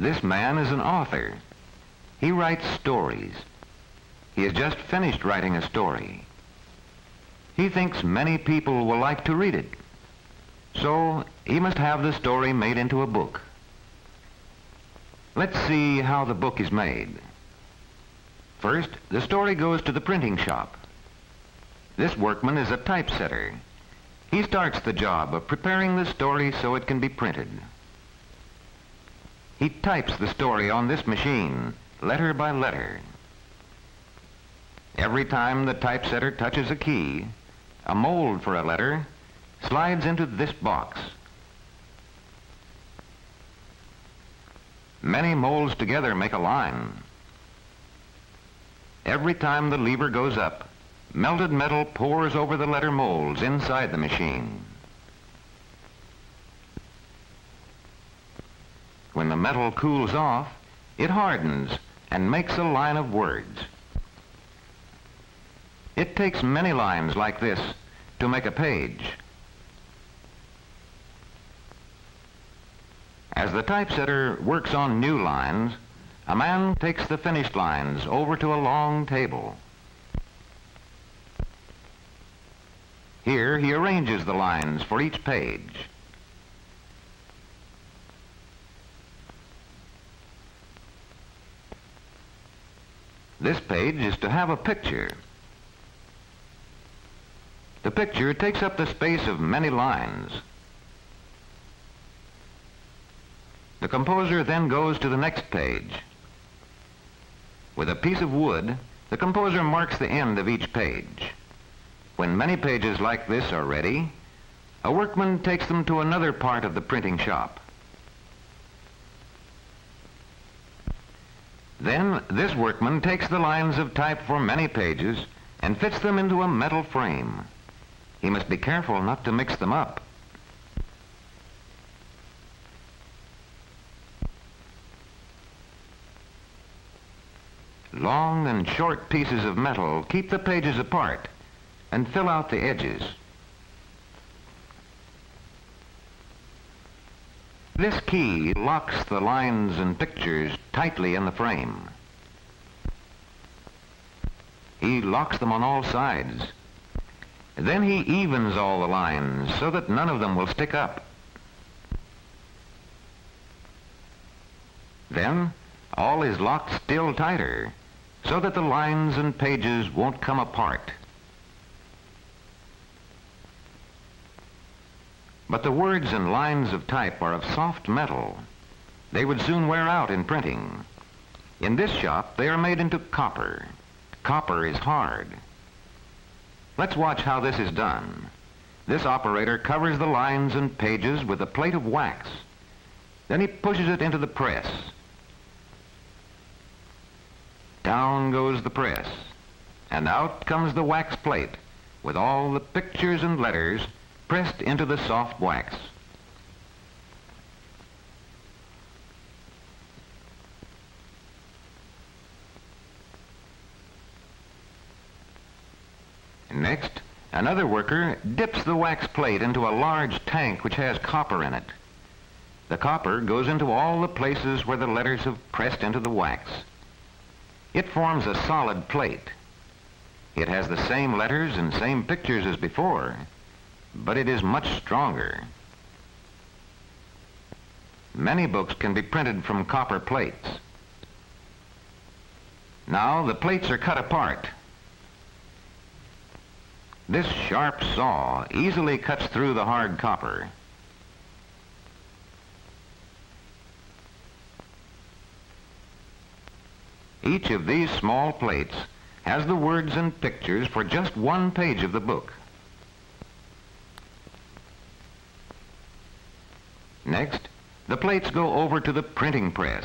This man is an author. He writes stories. He has just finished writing a story. He thinks many people will like to read it. So he must have the story made into a book. Let's see how the book is made. First, the story goes to the printing shop. This workman is a typesetter. He starts the job of preparing the story so it can be printed. He types the story on this machine, letter by letter. Every time the typesetter touches a key, a mold for a letter slides into this box. Many molds together make a line. Every time the lever goes up, melted metal pours over the letter molds inside the machine. When the metal cools off, it hardens and makes a line of words. It takes many lines like this to make a page. As the typesetter works on new lines, a man takes the finished lines over to a long table. Here he arranges the lines for each page. This page is to have a picture. The picture takes up the space of many lines. The composer then goes to the next page. With a piece of wood, the composer marks the end of each page. When many pages like this are ready, a workman takes them to another part of the printing shop. Then this workman takes the lines of type for many pages and fits them into a metal frame. He must be careful not to mix them up. Long and short pieces of metal keep the pages apart and fill out the edges. This key locks the lines and pictures tightly in the frame. He locks them on all sides. Then he evens all the lines so that none of them will stick up. Then all is locked still tighter so that the lines and pages won't come apart. But the words and lines of type are of soft metal. They would soon wear out in printing. In this shop, they are made into copper. Copper is hard. Let's watch how this is done. This operator covers the lines and pages with a plate of wax. Then he pushes it into the press. Down goes the press, and out comes the wax plate with all the pictures and letters pressed into the soft wax. Next, another worker dips the wax plate into a large tank which has copper in it. The copper goes into all the places where the letters have pressed into the wax. It forms a solid plate. It has the same letters and same pictures as before, but it is much stronger. Many books can be printed from copper plates. Now the plates are cut apart. This sharp saw easily cuts through the hard copper. Each of these small plates has the words and pictures for just one page of the book. Next, the plates go over to the printing press.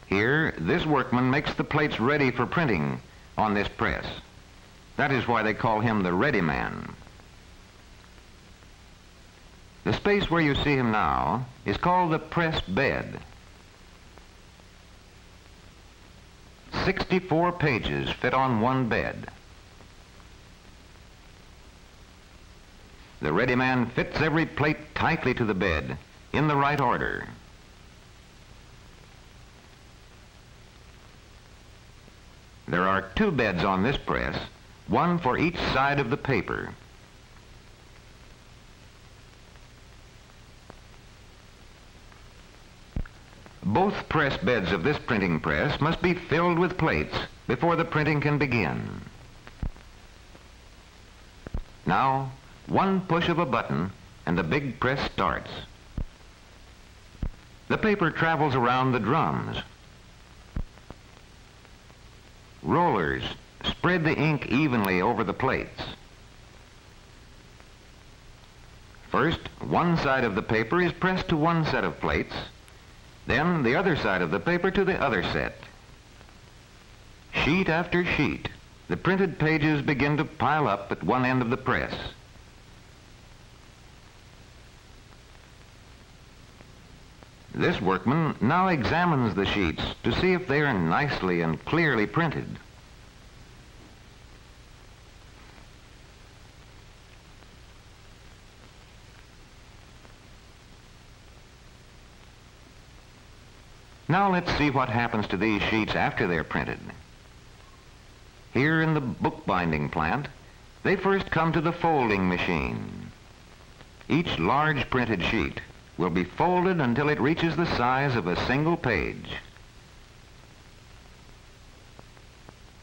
Here, this workman makes the plates ready for printing on this press. That is why they call him the ready man. The space where you see him now is called the press bed. 64 pages fit on one bed. The ready man fits every plate tightly to the bed in the right order. There are two beds on this press, one for each side of the paper. Both press beds of this printing press must be filled with plates before the printing can begin. Now, one push of a button and the big press starts. The paper travels around the drums. Rollers spread the ink evenly over the plates. First, one side of the paper is pressed to one set of plates, then the other side of the paper to the other set. Sheet after sheet, the printed pages begin to pile up at one end of the press. This workman now examines the sheets to see if they are nicely and clearly printed. Now let's see what happens to these sheets after they're printed. Here in the bookbinding plant, they first come to the folding machine. Each large printed sheet will be folded until it reaches the size of a single page.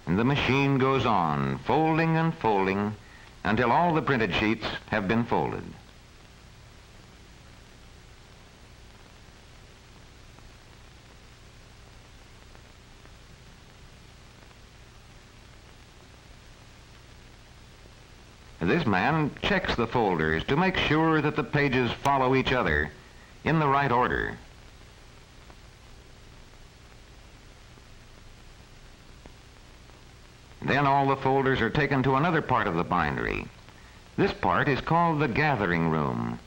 And the machine goes on, folding and folding, until all the printed sheets have been folded. This man checks the folders to make sure that the pages follow each other in the right order. Then all the folders are taken to another part of the bindery. This part is called the gathering room.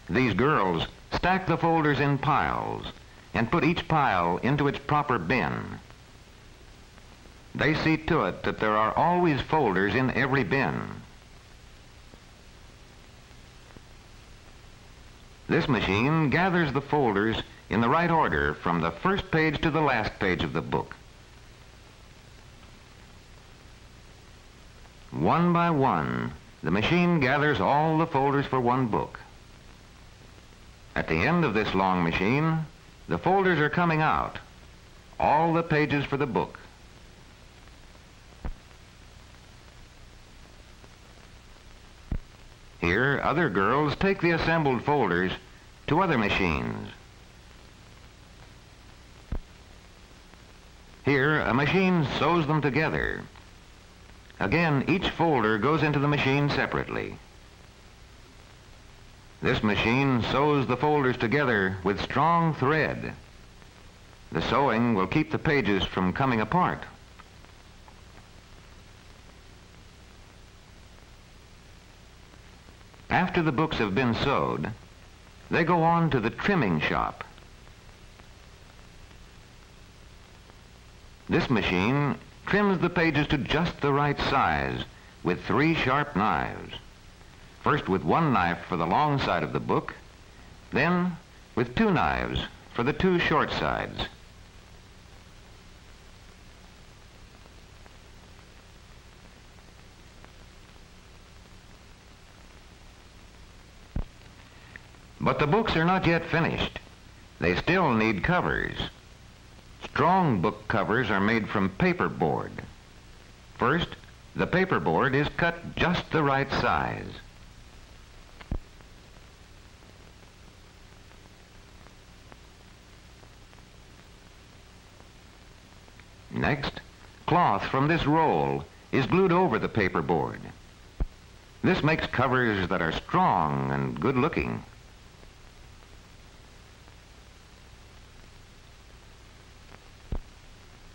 These girls stack the folders in piles and put each pile into its proper bin. They see to it that there are always folders in every bin. This machine gathers the folders in the right order from the first page to the last page of the book. One by one, the machine gathers all the folders for one book. At the end of this long machine, the folders are coming out, all the pages for the book. Here, other girls take the assembled folders to other machines. Here, a machine sews them together. Again, each folder goes into the machine separately. This machine sews the folders together with strong thread. The sewing will keep the pages from coming apart. After the books have been sewed, they go on to the trimming shop. This machine trims the pages to just the right size with 3 sharp knives. First with one knife for the long side of the book, then with 2 knives for the 2 short sides. But the books are not yet finished. They still need covers. Strong book covers are made from paperboard. First, the paperboard is cut just the right size. Next, cloth from this roll is glued over the paperboard. This makes covers that are strong and good-looking.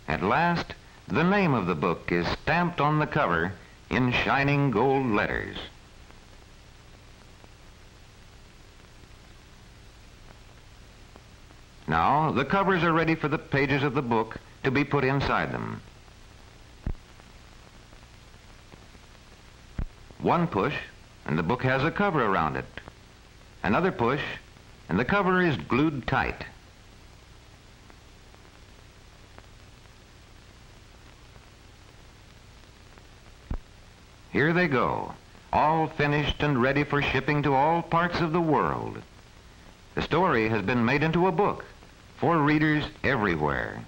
At last, the name of the book is stamped on the cover in shining gold letters. Now, the covers are ready for the pages of the book to be put inside them. One push, and the book has a cover around it. Another push, and the cover is glued tight. Here they go, all finished and ready for shipping to all parts of the world. The story has been made into a book for readers everywhere.